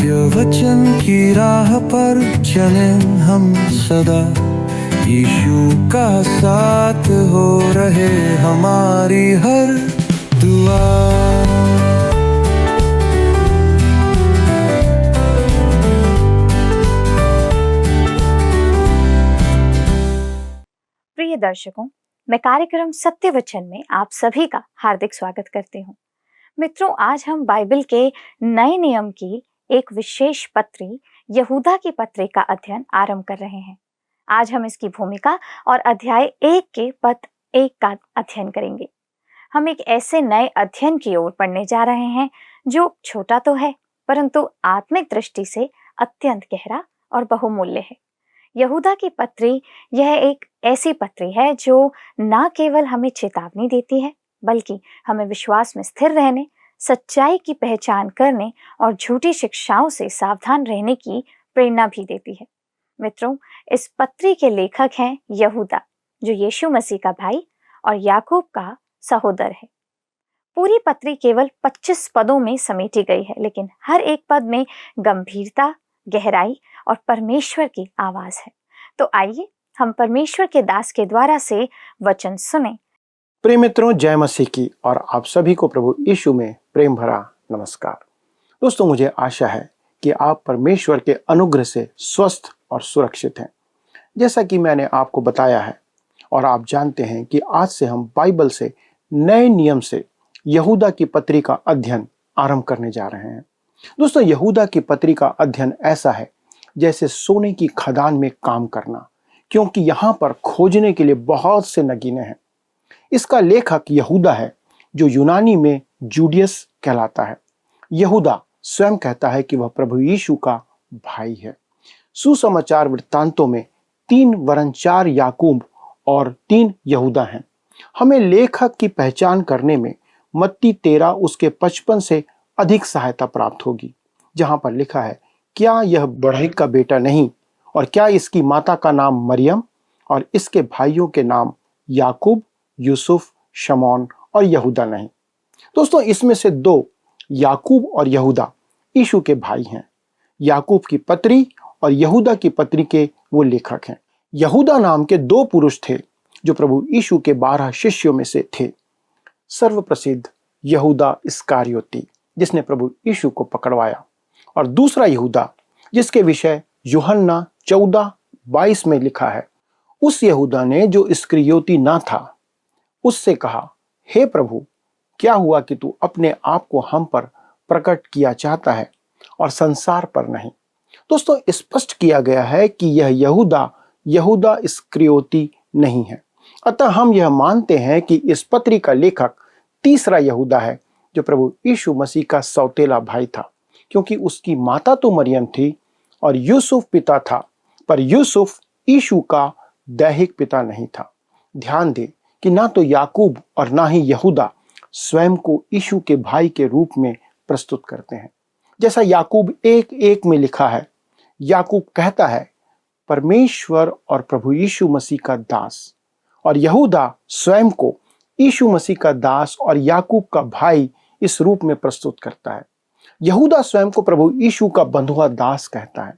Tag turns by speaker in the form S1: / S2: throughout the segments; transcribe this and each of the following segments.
S1: सत्य वचन की राह पर चलें हम सदा, यीशु का साथ हो रहे हमारी हर दुआ।
S2: प्रिय दर्शकों, मैं कार्यक्रम सत्य वचन में आप सभी का हार्दिक स्वागत करती हूँ। मित्रों, आज हम बाइबल के नए नियम की एक विशेष पत्री यहूदा की पत्री का अध्ययन आरंभ कर रहे हैं। आज हम इसकी भूमिका और अध्याय 1 के पद 1 का अध्ययन करेंगे। हम एक ऐसे नए अध्ययन की ओर पढ़ने जा रहे हैं जो छोटा तो है, परंतु आत्मिक दृष्टि से अत्यंत गहरा और बहुमूल्य है। यहूदा की पत्री यह एक ऐसी पत्री है जो न केवल हमें चेतावनी देती है, बल्कि हमें विश्वास में स्थिर रहने, सच्चाई की पहचान करने और झूठी शिक्षाओं से सावधान रहने की प्रेरणा भी देती है। मित्रों, इस पत्री के लेखक हैं यहूदा, जो यीशु मसीह का भाई और याकूब का सहोदर है। पूरी पत्री केवल 25 पदों में समेटी गई है, लेकिन हर एक पद में गंभीरता, गहराई और परमेश्वर की आवाज है। तो आइए हम परमेश्वर के दास के द्वारा से वचन सुने।
S3: प्रिय मित्रों, जय मसीह की और आप सभी को प्रभु यीशु में प्रेम भरा नमस्कार। दोस्तों, मुझे आशा है कि आप परमेश्वर के अनुग्रह से स्वस्थ और सुरक्षित हैं। जैसा कि मैंने आपको बताया है और आप जानते हैं कि आज से हम बाइबल से नए नियम से यहूदा की पत्री का अध्ययन आरंभ करने जा रहे हैं। दोस्तों, यहूदा की पत्री का अध्ययन ऐसा है जैसे सोने की खदान में काम करना, क्योंकि यहाँ पर खोजने के लिए बहुत से नगीने हैं। इसका लेखक यहूदा है, जो यूनानी में जूडियस कहलाता है। यहूदा स्वयं कहता है कि वह प्रभु यीशु का भाई है। सुसमाचार वृत्तांतों में 3 वरन 4 याकूब और 3 यहूदा हैं। हमें लेखक की पहचान करने में मत्ती 13 उसके 55 से अधिक सहायता प्राप्त होगी, जहां पर लिखा है, क्या यह बढ़ई का बेटा नहीं, और क्या इसकी माता का नाम मरियम और इसके भाइयों के नाम याकूब, यूसुफ, शमौन और यहूदा नहीं। दोस्तों, इसमें से 2 याकूब और यहूदा यीशु के भाई हैं। याकूब की पत्री और यहूदा की पत्री के वो लेखक हैं। यहूदा नाम के 2 पुरुष थे जो प्रभु यीशु के 12 शिष्यों में से थे। सर्वप्रसिद्ध यहूदा इस्करियोती, जिसने प्रभु यीशु को पकड़वाया, और दूसरा यहूदा जिसके विषय यूहन्ना 14:22 में लिखा है। उस यहूदा ने जो इस्करियोती ना था, उससे कहा, हे प्रभु, क्या हुआ कि तू अपने आप को हम पर प्रकट किया चाहता है और संसार पर नहीं। दोस्तों, स्पष्ट किया गया है कि यह यहूदा इस्करियोती नहीं है। अतः हम यह मानते हैं कि इस पत्री का लेखक तीसरा यहूदा है, जो प्रभु यीशु मसीह का सौतेला भाई था, क्योंकि उसकी माता तो मरियम थी और यूसुफ पिता था, पर यूसुफ यीशु का दैहिक पिता नहीं था। ध्यान दें कि ना तो याकूब और ना ही यहूदा स्वयं को यीशु के भाई के रूप में प्रस्तुत करते हैं। जैसा याकूब 1:1 में लिखा है, याकूब कहता है, परमेश्वर और प्रभु यीशु मसीह का दास, और यहूदा स्वयं को यीशु मसीह का दास और याकूब का भाई इस रूप में प्रस्तुत करता है। यहूदा स्वयं को प्रभु यीशु का बंधुआ दास कहता है।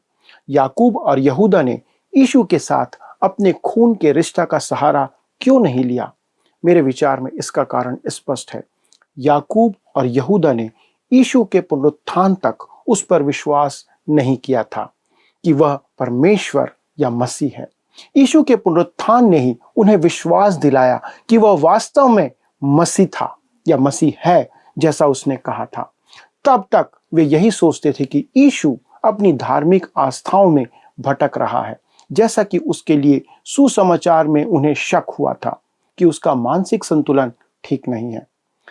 S3: याकूब और यहूदा ने यीशु के साथ अपने खून के रिश्ता का सहारा क्यों नहीं लिया? मेरे विचार में इसका कारण स्पष्ट है। याकूब और यहूदा ने यीशु के पुनरुत्थान तक उस पर विश्वास नहीं किया था कि वह परमेश्वर या मसीह है। यीशु के पुनरुत्थान ने ही उन्हें विश्वास दिलाया कि वह वास्तव में मसीह था या मसीह है, जैसा उसने कहा था। तब तक वे यही सोचते थे कि यीशु अपनी धार्मिक आस्थाओं में भटक रहा है, जैसा कि उसके लिए सुसमाचार में उन्हें शक हुआ था कि उसका मानसिक संतुलन ठीक नहीं है।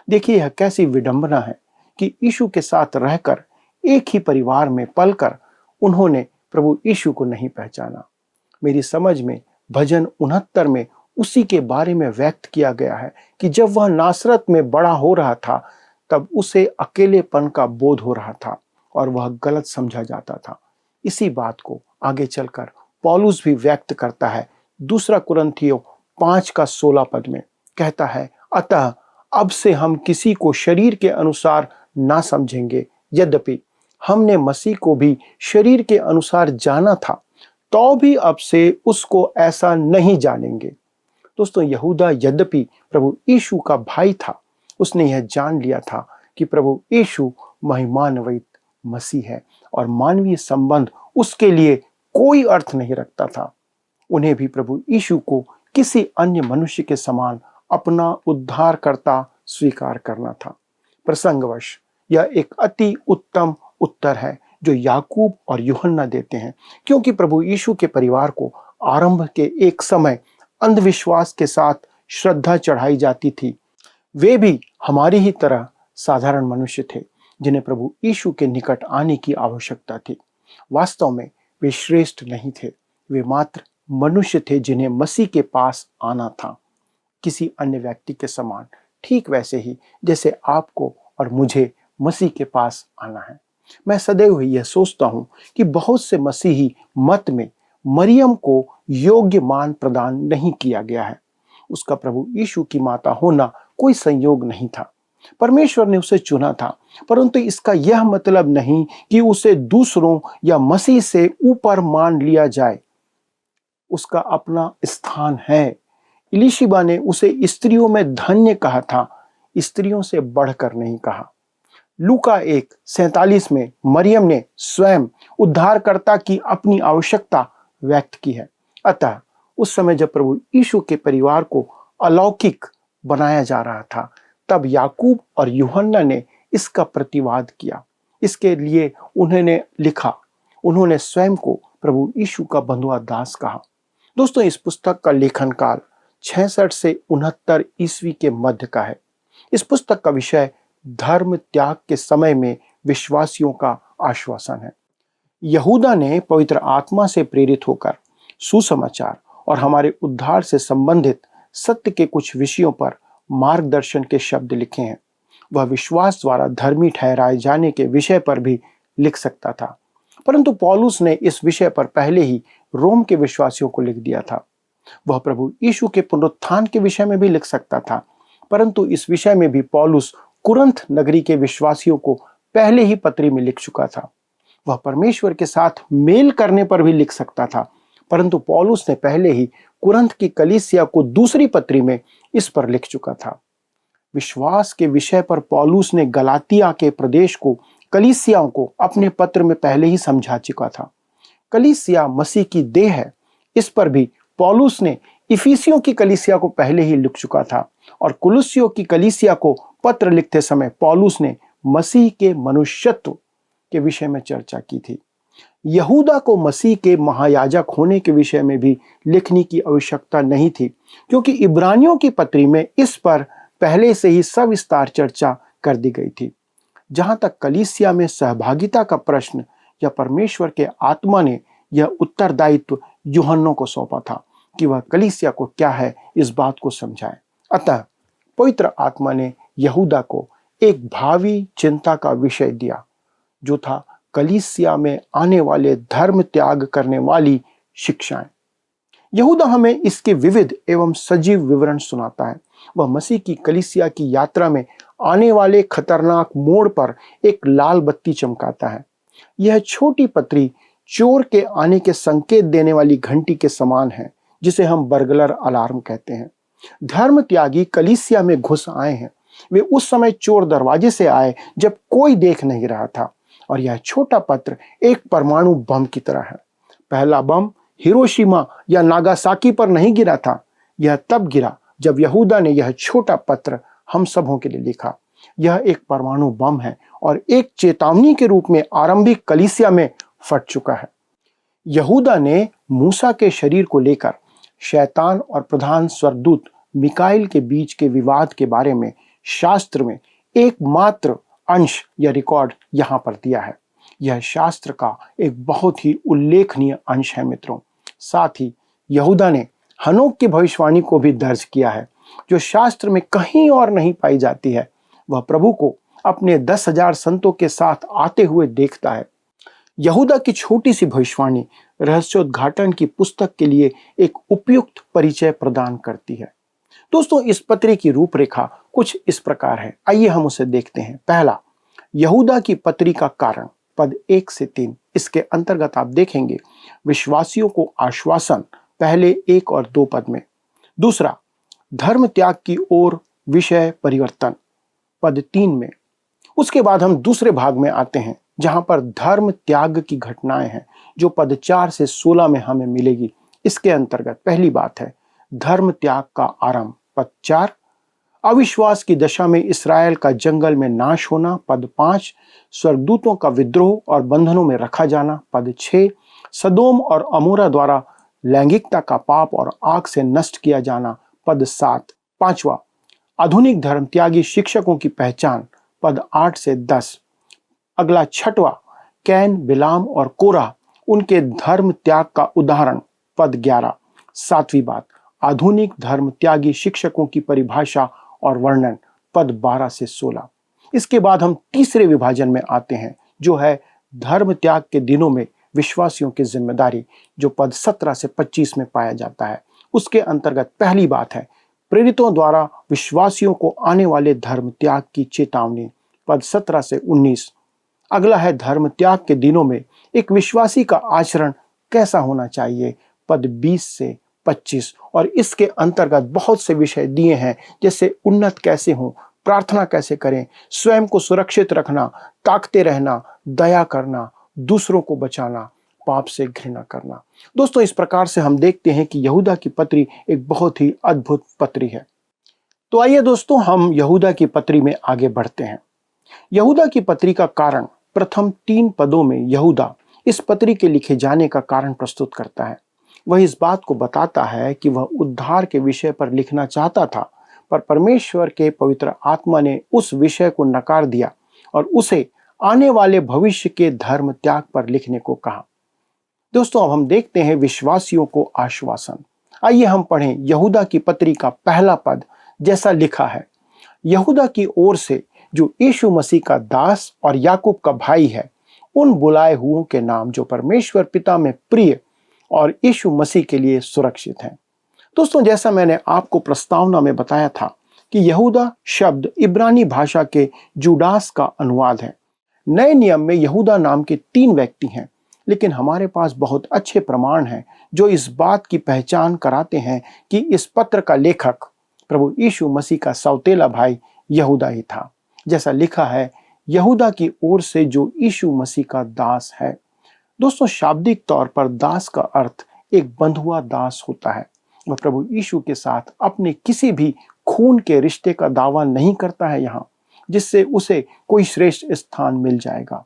S3: देखिए, यह कैसी विडंबना है कि यीशु के साथ रहकर, एक ही परिवार में पलकर, उन्होंने प्रभु यीशु को नहीं पहचाना। मेरी समझ में भजन 69 में उसी के बारे में व्यक्त किया गया है कि जब वह नासरत में बड़ा हो रहा था, तब उसे अकेलेपन का बोध हो रहा था और वह गलत समझा जाता था। इसी बात को आगे चलकर पौलुस भी व्यक्त करता है। 2 कुरिन्थियों 5:16 में कहता है, अतः अब से हम किसी को शरीर के अनुसार ना समझेंगे, यद्यपि हमने मसीह को भी शरीर के अनुसार जाना था, तो भी अब से उसको ऐसा नहीं जानेंगे। दोस्तों, यहूदा यद्यपि प्रभु यीशु का भाई था, उसने यह जान लिया था कि प्रभु यीशु महिमान्वित मसीह है और मानवीय संबंध उसके लिए कोई अर्थ नहीं रखता था। उन्हें भी प्रभु यीशु को किसी अन्य मनुष्य के समान अपना उद्धारकर्ता स्वीकार करना था। प्रसंगवश यह एक अति उत्तम उत्तर है जो याकूब और यूहन्ना देते हैं, क्योंकि प्रभु यीशु के परिवार को आरंभ के एक समय अंधविश्वास के साथ श्रद्धा चढ़ाई जाती थी। वे भी हमारी ही तरह साधारण मनुष्य थे जिन्हें प्रभु यीशु के निकट आने की आवश्यकता थी। वास्तव में वे श्रेष्ठ नहीं थे, वे मात्र मनुष्य थे जिन्हें मसीह के पास आना था, किसी अन्य व्यक्ति के समान, ठीक वैसे ही जैसे आपको और मुझे मसीह के पास आना है। मैं सदैव यह सोचता हूं कि बहुत से मसीही मत में मरियम को योग्य मान प्रदान नहीं किया गया है। उसका प्रभु यीशु की माता होना कोई संयोग नहीं था। परमेश्वर ने उसे चुना था, परंतु इसका यह मतलब नहीं कि उसे दूसरों या मसीह से ऊपर मान लिया जाए। उसका अपना स्थान है। इलीशिबा ने उसे स्त्रियों में धन्य कहा था, स्त्रियों से बढ़कर नहीं कहा। लूका 1:47 में मरियम ने स्वयं उद्धारकर्ता की अपनी आवश्यकता व्यक्त की है। अतः उस समय जब प्रभु यीशु के परिवार को अलौकिक बनाया जा रहा था, तब याकूब और यूहन्ना ने इसका प्रतिवाद किया। इसके लिए उन्होंने लिखा, उन्होंने स्वयं को प्रभु यीशु का बंधुआ दास कहा। दोस्तों, इस पुस्तक का लेखन काल 66 से 69 ईस्वी के मध्य का है। इस पुस्तक का विषय धर्म त्याग के समय में विश्वासियों का आश्वासन है। यहूदा ने पवित्र आत्मा से प्रेरित होकर सुसमाचार और हमारे उद्धार से संबंधित सत्य के कुछ विषयों पर मार्गदर्शन के शब्द लिखे हैं। वह विश्वास द्वारा धर्मी ठहराए जाने के विषय पर भी लिख सकता था, परंतु पौलुस ने इस विषय पर पहले ही रोम के विश्वासियों को लिख दिया था। वह प्रभु यीशु के पुनरुत्थान के विषय में भी लिख सकता था, परंतु इस विषय में भी पौलुस कुरिन्थ नगरी के विश्वासियों को पहले ही पत्री में लिख चुका था। वह परमेश्वर के साथ मेल करने पर भी लिख सकता था, परंतु पौलुस ने पहले ही कुरिन्थ की कलीसिया को दूसरी पत्री में इस पर लिख चुका था। विश्वास के विषय पर पौलुस ने गलातिया के प्रदेश को कलीसियाओं को अपने पत्र में पहले ही समझा चुका था। कलीसिया मसीह की देह है, इस पर भी पौलुस ने इफिसियों की कलीसिया को पहले ही लिख चुका था, और कुलुस्सियों की कलीसिया को पत्र लिखते समय पौलुस ने मसीह के मनुष्यत्व के विषय में चर्चा की थी। यहूदा को मसीह के महायाजक होने के विषय में भी लिखने की आवश्यकता नहीं थी, क्योंकि इब्रानियों की पत्री में इस पर पहले से ही सविस्तार चर्चा कर दी गई थी। जहां तक कलीसिया में सहभागिता का प्रश्न, या परमेश्वर के आत्मा ने यह उत्तरदायित्व यूहन्ना को सौंपा था कि वह कलीसिया को क्या है इस बात को समझाए। अतः पवित्र आत्मा ने यहूदा को एक भावी चिंता का विषय दिया, जो था कलीसिया में आने वाले धर्म त्याग करने वाली शिक्षाएं। यहूदा हमें इसके विविध एवं सजीव विवरण सुनाता है। वह मसीह की कलीसिया की यात्रा में आने वाले खतरनाक मोड़ पर एक लाल बत्ती चमकाता है। यह छोटी पत्री चोर के आने के संकेत देने वाली घंटी के समान है, जिसे हम बर्गलर अलार्म कहते हैं। धर्म त्यागी कलीसिया में घुस आए हैं। वे उस समय चोर दरवाजे से आए जब कोई देख नहीं रहा था, और यह छोटा पत्र एक परमाणु बम की तरह है। पहला बम हिरोशिमा या नागासाकी पर नहीं गिरा था, यह तब गिरा जब यहूदा ने यह छोटा पत्र हम सबों के लिए लिखा। यह एक परमाणु बम है और एक चेतावनी के रूप में आरंभिक कलीसिया में फट चुका है। यहूदा ने मूसा के शरीर को लेकर शैतान और प्रधान स्वर्गदूत मिकाइल के बीच के विवाद के बारे में शास्त्र में एकमात्र अंश या रिकॉर्ड यहाँ पर दिया है। यह शास्त्र का एक बहुत ही उल्लेखनीय अंश है मित्रों। साथ ही यहूदा ने हनोक की भविष्यवाणी को भी दर्ज किया है, जो शास्त्र में कहीं और नहीं पाई जाती है। वह प्रभु को अपने 10,000 संतों के साथ आते हुए देखता है। यहूदा की छोटी सी भविष्यवाणी रहस्योद्घाटन की पुस्तक के लिए एक उपयुक्त परिचय प्रदान करती है। दोस्तों, इस पत्र की रूपरेखा कुछ इस प्रकार है। आइए हम उसे देखते हैं। पहला, यहूदा की पत्री का कारण। पद 1 से 3। इसके अंतर्गत आप देखेंगे विश्वासियों को आश्वासन पहले 1 और 2 पद में। दूसरा, धर्म त्याग की ओर विषय परिवर्तन पद 3 में। उसके बाद हम दूसरे भाग में आते हैं जहां पर धर्म त्याग की घटनाएं हैं जो पद 4 से 16 में हमें मिलेगी। इसके अंतर्गत पहली बात है धर्म त्याग का आरंभ पद 4, अविश्वास की दशा में इस्राएल का जंगल में नाश होना पद 5, स्वर्गदूतों का विद्रोह और बंधनों में रखा जाना पद 6, सदोम और अमोरा द्वारा लैंगिकता का पाप और आग से नष्ट किया जाना पद 7। पांचवा, आधुनिक धर्म त्यागी शिक्षकों की पहचान पद 8 से 10। अगला छठवा, कैन, बिलाम और कोरा उनके धर्म त्याग का उदाहरण पद 11। सातवीं बात, आधुनिक धर्म त्यागी शिक्षकों की परिभाषा और वर्णन पद 12 से 16। इसके बाद हम तीसरे विभाजन में आते हैं जो है धर्म त्याग के दिनों में विश्वासियों की जिम्मेदारी, जो पद 17 से 25 में पाया जाता है। उसके अंतर्गत पहली बात है प्रेरितों द्वारा विश्वासियों को आने वाले धर्म त्याग की चेतावनी पद 17 से 19। अगला है धर्म त्याग के दिनों में एक विश्वासी का आचरण कैसा होना चाहिए पद 20 से 25। और इसके अंतर्गत बहुत से विषय दिए हैं जैसे उन्नत कैसे हों, प्रार्थना कैसे करें, स्वयं को सुरक्षित रखना, ताकते रहना, दया करना, दूसरों को बचाना, पाप से घृणा करना। दोस्तों, इस प्रकार से हम देखते हैं कि यहूदा की पत्री एक बहुत ही अद्भुत पत्री है। तो आइए दोस्तों, हम यहूदा की पत्री में आगे बढ़ते हैं। यहूदा की पत्री का कारण प्रथम 3 पदों में यहूदा इस पत्री के लिखे जाने का कारण प्रस्तुत करता है। वह इस बात को बताता है कि वह उद्धार के विषय पर लिखना चाहता था, पर परमेश्वर के पवित्र आत्मा ने उस विषय को नकार दिया और उसे आने वाले भविष्य के धर्म त्याग पर लिखने को कहा। दोस्तों, अब हम देखते हैं विश्वासियों को आश्वासन। आइए हम पढ़ें यहूदा की पत्री का पहला पद जैसा लिखा है। यहूदा की ओर से जो यीशु मसीह का दास और याकूब का भाई है, उन बुलाए हुओं के नाम जो परमेश्वर पिता में प्रिय और यीशु मसीह के लिए सुरक्षित हैं। दोस्तों, जैसा मैंने आपको प्रस्तावना में बताया था कि यहूदा शब्द इब्रानी भाषा के जुडास का अनुवाद है। नए नियम में यहूदा नाम के 3 व्यक्ति हैं, लेकिन हमारे पास बहुत अच्छे प्रमाण हैं जो इस बात की पहचान कराते हैं कि इस पत्र का लेखक प्रभु यीशु मसीह का सौतेला भाई यहूदा ही था। जैसा लिखा है, यहूदा की ओर से जो यीशु मसीह का दास है। दोस्तों, शाब्दिक तौर पर दास का अर्थ एक बंधुआ दास होता है। वह प्रभु यीशु के साथ अपने किसी भी खून के रिश्ते का दावा नहीं करता है यहाँ, जिससे उसे कोई श्रेष्ठ स्थान मिल जाएगा।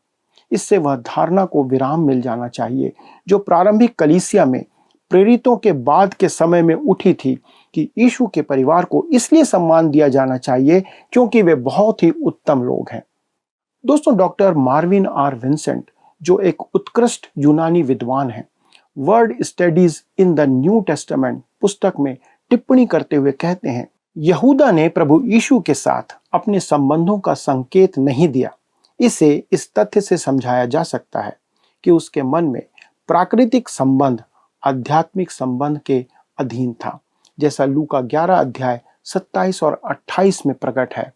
S3: इससे वह धारणा को विराम मिल जाना चाहिए जो प्रारंभिक कलीसिया में प्रेरितों के बाद के समय में उठी थी कि यीशु के परिवार को इसलिए सम्मान दिया जाना चाहिए क्योंकि वे बहुत ही उत्तम लोग हैं। दोस्तों, डॉक्टर मार्विन आर विंसेंट जो एक उत्कृष्ट यूनानी विद्वान हैं, word studies in the new testament पुस्तक में टिप्पणी करते हुए कहते हैं, यहूदा ने प्रभु यीशु के साथ अपने संबंधों का संकेत नहीं दिया। इसे इस तथ्य से समझाया जा सकता है कि उसके मन में प्राकृतिक संबंध आध्यात्मिक संबंध के अधीन था, जैसा लूका 11 अध्याय 27 और 28 में प्रकट है।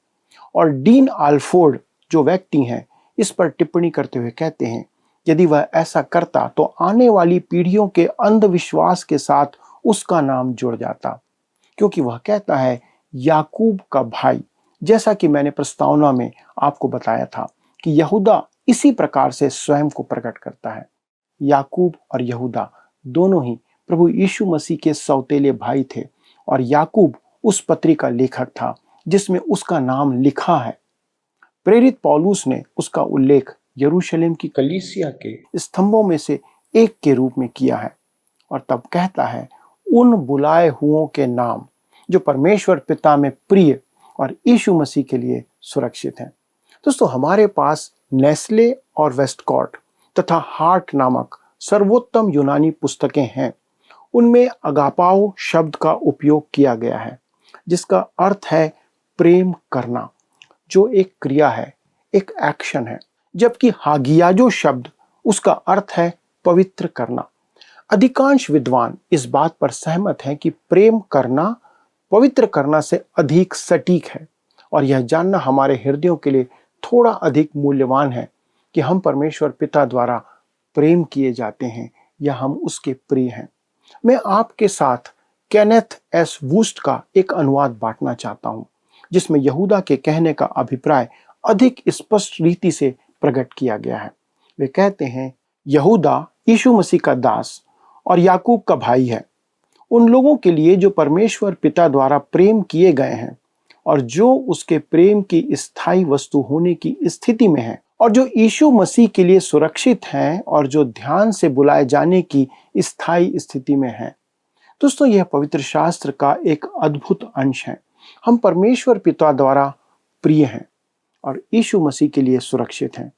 S3: और डीन आल्फोर्ड जो व्यक्ति हैं, इस पर टिप्पणी करते हुए कहते हैं, यदि वह ऐसा करता तो आने वाली पीढ़ियों के अंधविश्वास के साथ उसका नाम जुड़ जाता, क्योंकि वह कहता है याकूब का भाई। जैसा कि मैंने प्रस्तावना में आपको बताया था कि यहूदा इसी प्रकार से स्वयं को प्रकट करता है। याकूब और यहूदा दोनों ही प्रभु यीशु मसीह के सौतेले भाई थे और याकूब उस पत्री का लेखक था जिसमें उसका नाम लिखा है। प्रेरित पौलुस ने उसका उल्लेख यरूशलेम की कलीसिया के स्तंभों में से एक के रूप में किया है और तब कहता है, उन बुलाए हुओं के नाम जो परमेश्वर पिता में प्रिय और यीशु मसीह के लिए सुरक्षित हैं। दोस्तों, हमारे पास नेस्ले और वेस्टकॉट तथा हार्ट नामक सर्वोत्तम यूनानी पुस्तकें हैं। उनमें अगापाओ शब्द का उपयोग किया गया है जिसका अर्थ है प्रेम करना, जो एक क्रिया है, एक एक्शन है, जबकि हागियाजो शब्द उसका अर्थ है पवित्र करना। अधिकांश विद्वान इस बात पर सहमत हैं कि प्रेम करना पवित्र करना से अधिक सटीक है और यह जानना हमारे हृदयों के लिए थोड़ा अधिक मूल्यवान है कि हम परमेश्वर पिता द्वारा प्रेम किए जाते हैं या हम उसके प्रिय हैं। मैं आपके साथ केनेथ एस वूस्ट का एक अनुवाद बांटना चाहता हूं, जिसमें यहूदा के कहने का अभिप्राय अधिक स्पष्ट रीति से प्रकट किया गया है। वे कहते हैं, यहूदा यीशु मसीह का दास और याकूब का भाई है, उन लोगों के लिए जो परमेश्वर पिता द्वारा प्रेम किए गए हैं और जो उसके प्रेम की स्थायी वस्तु होने की स्थिति में है, और जो यीशु मसीह के लिए सुरक्षित हैं और जो ध्यान से बुलाए जाने की स्थायी स्थिति में हैं। दोस्तों, यह पवित्र शास्त्र का एक अद्भुत अंश है। हम परमेश्वर पिता द्वारा प्रिय हैं और यीशु मसीह के लिए सुरक्षित हैं।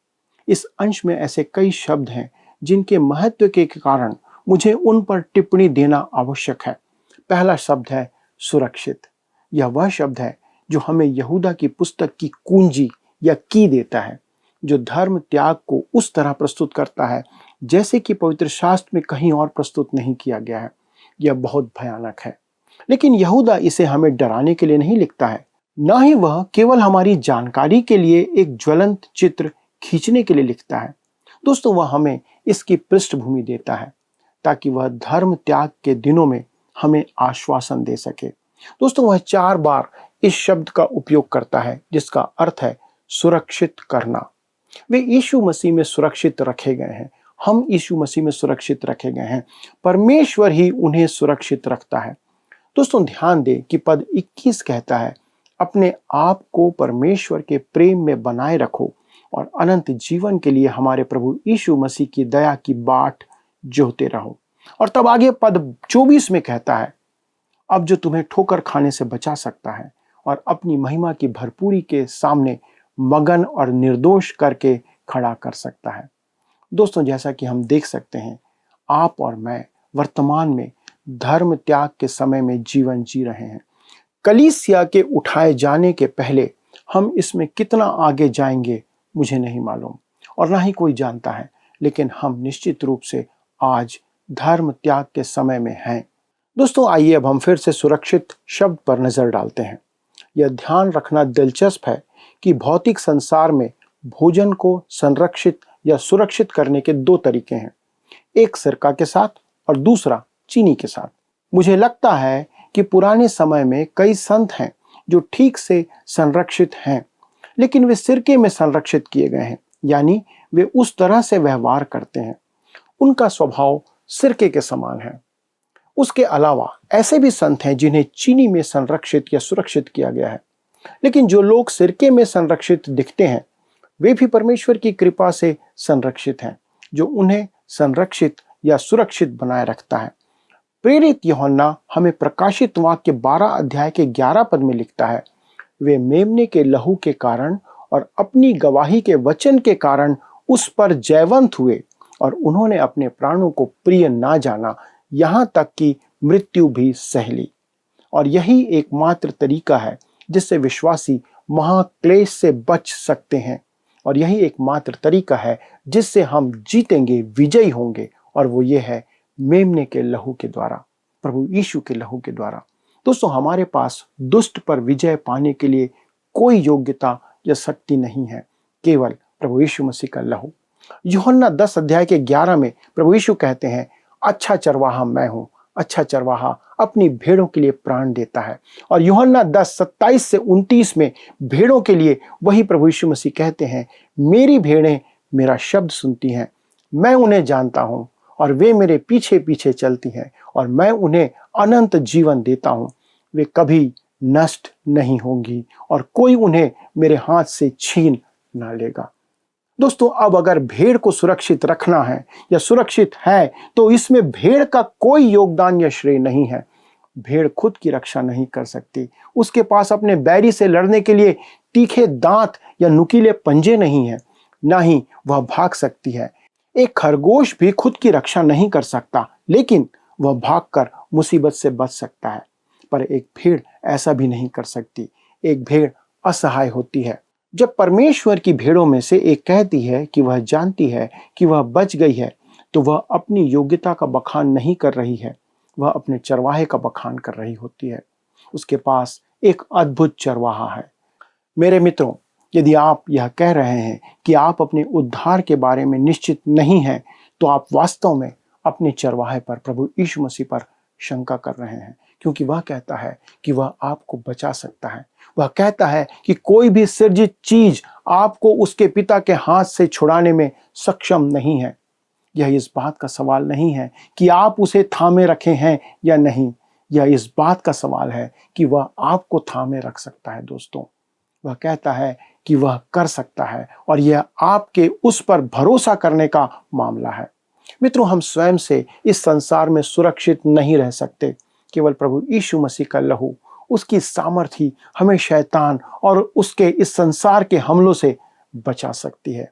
S3: इस अंश में ऐसे कई शब्द हैं जिनके महत्व के कारण मुझे उन पर टिप्पणी देना आवश्यक है। पहला शब्द है सुरक्षित। यह वह शब्द है जो हमें यहूदा की पुस्तक की कुंजी या की देता है, जो धर्म त्याग को उस तरह प्रस्तुत करता है जैसे कि पवित्र शास्त्र में कहीं और प्रस्तुत नहीं किया गया है। यह बहुत भयानक है, लेकिन यहूदा इसे हमें डराने के लिए नहीं लिखता है, न ही वह केवल हमारी जानकारी के लिए एक ज्वलंत चित्र खींचने के लिए लिखता है। दोस्तों, वह हमें इसकी पृष्ठभूमि देता है ताकि वह धर्म त्याग के दिनों में हमें आश्वासन दे सके। दोस्तों, वह 4 बार इस शब्द का उपयोग करता है जिसका अर्थ है सुरक्षित करना। वे यीशु मसीह में सुरक्षित रखे गए हैं। हम यीशु मसीह में सुरक्षित रखे गए हैं। परमेश्वर ही उन्हें सुरक्षित रखता है। दोस्तों, ध्यान दें कि पद 21 कहता है, अपने आप को परमेश्वर के प्रेम में बनाए रखो और अनंत जीवन के लिए हमारे प्रभु यीशु मसीह की दया की बाट जोहते रहो। और तब आगे पद 24 में कहता है, अब जो तुम्हें ठोकर खाने से बचा सकता है और अपनी महिमा की भरपूरी के सामने मगन और निर्दोष करके खड़ा कर सकता है। दोस्तों, जैसा कि हम देख सकते हैं, आप और मैं वर्तमान में धर्म त्याग के समय में जीवन जी रहे हैं। कलीसिया के उठाए जाने के पहले हम इसमें कितना आगे जाएंगे मुझे नहीं मालूम और ना ही कोई जानता है, लेकिन हम निश्चित रूप से आज धर्म त्याग के समय में हैं। दोस्तों, आइए अब हम फिर से सुरक्षित शब्द पर नजर डालते हैं। यह ध्यान रखना दिलचस्प है कि भौतिक संसार में भोजन को संरक्षित या सुरक्षित करने के 2 तरीके हैं, एक सिरका के साथ और दूसरा चीनी के साथ। मुझे लगता है कि पुराने समय में कई संत हैं जो ठीक से संरक्षित हैं, लेकिन वे सिरके में संरक्षित किए गए हैं, यानी वे उस तरह से व्यवहार करते हैं, उनका स्वभाव सिरके के समान है। उसके अलावा ऐसे भी संत हैं जिन्हें चीनी में संरक्षित या सुरक्षित किया गया है, लेकिन जो लोग सिरके में संरक्षित दिखते हैं वे भी परमेश्वर की कृपा से संरक्षित हैं, जो उन्हें संरक्षित या सुरक्षित बनाए रखता है। प्रेरित यूहन्ना हमें प्रकाशित वाक्य 12 अध्याय के 11 पद में लिखता है, वे मेमने के लहू के कारण और अपनी गवाही के वचन के कारण उस पर जयवंत हुए और उन्होंने अपने प्राणों को प्रिय ना जाना, यहाँ तक कि मृत्यु भी सह ली। और यही एकमात्र तरीका है जिससे विश्वासी महाक्लेश से बच सकते हैं, और यही एकमात्र तरीका है जिससे हम जीतेंगे, विजयी होंगे, और वो ये है मेमने के लहू के द्वारा, प्रभु यीशु के लहू के द्वारा। दोस्तों, हमारे पास दुष्ट पर विजय पाने के लिए कोई योग्यता या शक्ति नहीं है, केवल प्रभु यीशु मसीह का लहू। यूहन्ना 10 अध्याय के 11 में प्रभु यीशु कहते हैं, अच्छा चरवाहा मैं हूं, अच्छा चरवाहा अपनी भेड़ों के लिए प्राण देता है। और यूहन्ना 10:27 से 29 में भेड़ों के लिए वही प्रभु यीशु मसीह कहते हैं, मेरी भेड़ें मेरा शब्द सुनती हैं, मैं उन्हें जानता हूं और वे मेरे पीछे पीछे चलती हैं और मैं उन्हें अनंत जीवन देता हूं, वे कभी नष्ट नहीं होंगी और कोई उन्हें मेरे हाथ से छीन ना लेगा। दोस्तों, अब अगर भेड़ को सुरक्षित रखना है या सुरक्षित है तो इसमें भेड़ का कोई योगदान या श्रेय नहीं है। भेड़ खुद की रक्षा नहीं कर सकती, उसके पास अपने बैरी से लड़ने के लिए तीखे दांत या नुकीले पंजे नहीं है, ना ही वह भाग सकती है। एक खरगोश भी खुद की रक्षा नहीं कर सकता, लेकिन वह भागकर मुसीबत से बच सकता है, पर एक भेड़ ऐसा भी नहीं कर सकती। एक भेड़ असहाय होती है। जब परमेश्वर की भेड़ों में से एक कहती है कि वह जानती है कि वह बच गई है, तो वह अपनी योग्यता का बखान नहीं कर रही है, वह अपने चरवाहे का बखान कर रही होती है। उसके पास एक अद्भुत चरवाहा है। मेरे मित्रों, यदि आप यह कह रहे हैं कि आप अपने उद्धार के बारे में निश्चित नहीं हैं, तो आप वास्तव में अपने चरवाहे पर, प्रभु यीशु मसीह पर शंका कर रहे हैं, क्योंकि वह कहता है कि वह आपको बचा सकता है। वह कहता है कि कोई भी सृजित चीज आपको उसके पिता के हाथ से छुड़ाने में सक्षम नहीं है। यह इस बात का सवाल नहीं है कि आप उसे थामे रखे हैं या नहीं, यह इस बात का सवाल है कि वह आपको थामे रख सकता है। दोस्तों, वह कहता है कि वह कर सकता है, और यह आपके उस पर भरोसा करने का मामला है। मित्रों, हम स्वयं से इस संसार में सुरक्षित नहीं रह सकते। केवल प्रभु यीशु मसीह का लहू, उसकी सामर्थ्य ही हमें शैतान और उसके इस संसार के हमलों से बचा सकती है।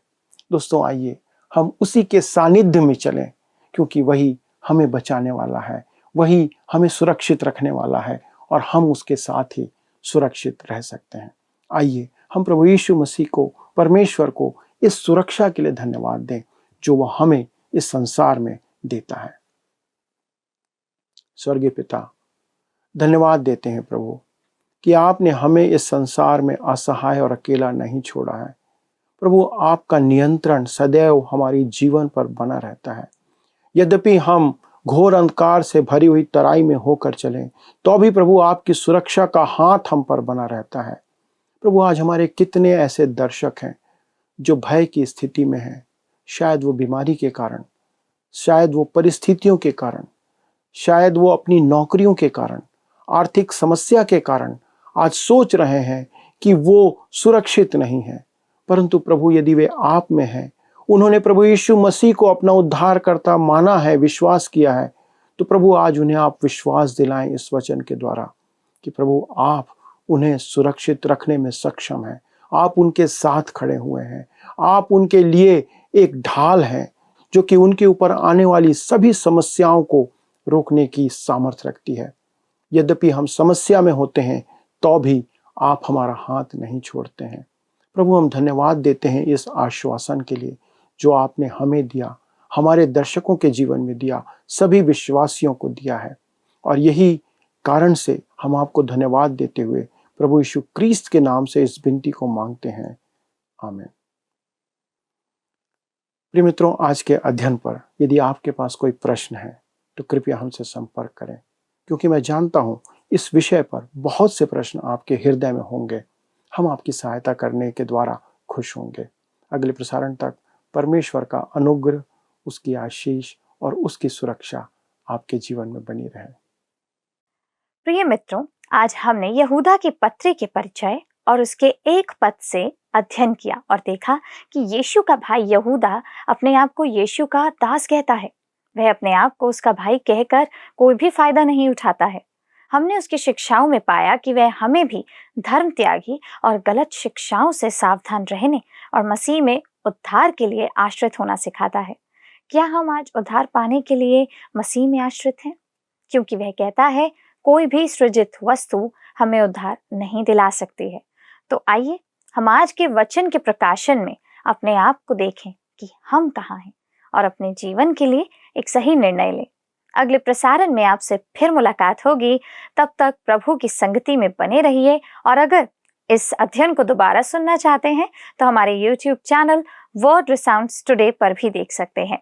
S3: दोस्तों, आइए हम उसी के सानिध्य में चलें, क्योंकि वही हमें बचाने वाला है, वही हमें सुरक्षित रखने वाला है, और हम उसके साथ ही सुरक्षित रह सकते हैं। आइए हम प्रभु यीशु मसीह को, परमेश्वर को इस सुरक्षा के लिए धन्यवाद दें जो वह हमें इस संसार में देता है। स्वर्गीय पिता, धन्यवाद देते हैं प्रभु कि आपने हमें इस संसार में असहाय और अकेला नहीं छोड़ा है। प्रभु, आपका नियंत्रण सदैव हमारी जीवन पर बना रहता है। यद्यपि हम घोर अंधकार से भरी हुई तराई में होकर चलें, तो भी प्रभु आपकी सुरक्षा का हाथ हम पर बना रहता है। प्रभु, आज हमारे कितने ऐसे दर्शक हैं जो भय की स्थिति में हैं, शायद वो बीमारी के कारण, शायद वो परिस्थितियों के कारण, शायद वो अपनी नौकरियों के कारण, आर्थिक समस्या के कारण आज सोच रहे हैं कि वो सुरक्षित नहीं है। परंतु प्रभु, यदि वे आप में हैं, उन्होंने प्रभु यीशु मसीह को अपना उद्धारकर्ता माना है, विश्वास किया है, तो प्रभु आज उन्हें आप विश्वास दिलाएं इस वचन के द्वारा कि प्रभु आप उन्हें सुरक्षित रखने में सक्षम हैं। आप उनके साथ खड़े हुए हैं। आप उनके लिए एक ढाल हैं जो कि उनके ऊपर आने वाली सभी समस्याओं को रोकने की सामर्थ्य रखती है। यद्यपि हम समस्या में होते हैं, तो भी आप हमारा हाथ नहीं छोड़ते हैं। प्रभु, हम धन्यवाद देते हैं इस आश्वासन के लिए जो आपने हमें दिया, हमारे दर्शकों के जीवन में दिया, सभी विश्वासियों को दिया है। और यही कारण से हम आपको धन्यवाद देते हुए प्रभु यीशु क्रिस्त के नाम से इस विनती को मांगते हैं। आमीन। प्रिय मित्रों, आज के अध्ययन पर यदि आपके पास कोई प्रश्न है तो कृपया हमसे संपर्क करें, क्योंकि मैं जानता हूं इस विषय पर बहुत से प्रश्न आपके हृदय में होंगे। हम आपकी सहायता करने के द्वारा खुश होंगे। अगले प्रसारण तक परमेश्वर का अनुग्रह, उसकी आशीष और उसकी सुरक्षा आपके जीवन में बनी रहे।
S2: प्रिय मित्रों, आज हमने यहूदा के पत्री के परिचय और उसके एक पद से अध्ययन किया और देखा कि यीशु का भाई यहूदा अपने आप को यीशु का दास कहता है। वह अपने आप को उसका भाई कहकर कोई भी फायदा नहीं उठाता है। हमने उसकी शिक्षाओं में पाया कि वह हमें भी धर्म त्यागी और गलत शिक्षाओं से सावधान रहने और मसीह में उद्धार के लिए आश्रित होना सिखाता है। क्या हम आज उद्धार पाने के लिए मसीह में आश्रित हैं? क्योंकि वह कहता है कोई भी सृजित वस्तु हमें उद्धार नहीं दिला सकती है। तो आइए हम आज के वचन के प्रकाशन में अपने आप को देखें कि हम कहाँ हैं और अपने जीवन के लिए एक सही निर्णय लें। अगले प्रसारण में आपसे फिर मुलाकात होगी। तब तक प्रभु की संगति में बने रहिए, और अगर इस अध्ययन को दोबारा सुनना चाहते हैं तो हमारे YouTube चैनल वर्ड रिसाउंड्स टुडे पर भी देख सकते हैं।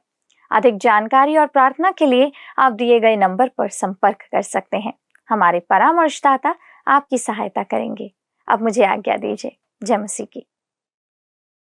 S2: अधिक जानकारी और प्रार्थना के लिए आप दिए गए नंबर पर संपर्क कर सकते हैं। हमारे परामर्शदाता आपकी सहायता करेंगे। अब मुझे आज्ञा दीजिए। जय मसीह की।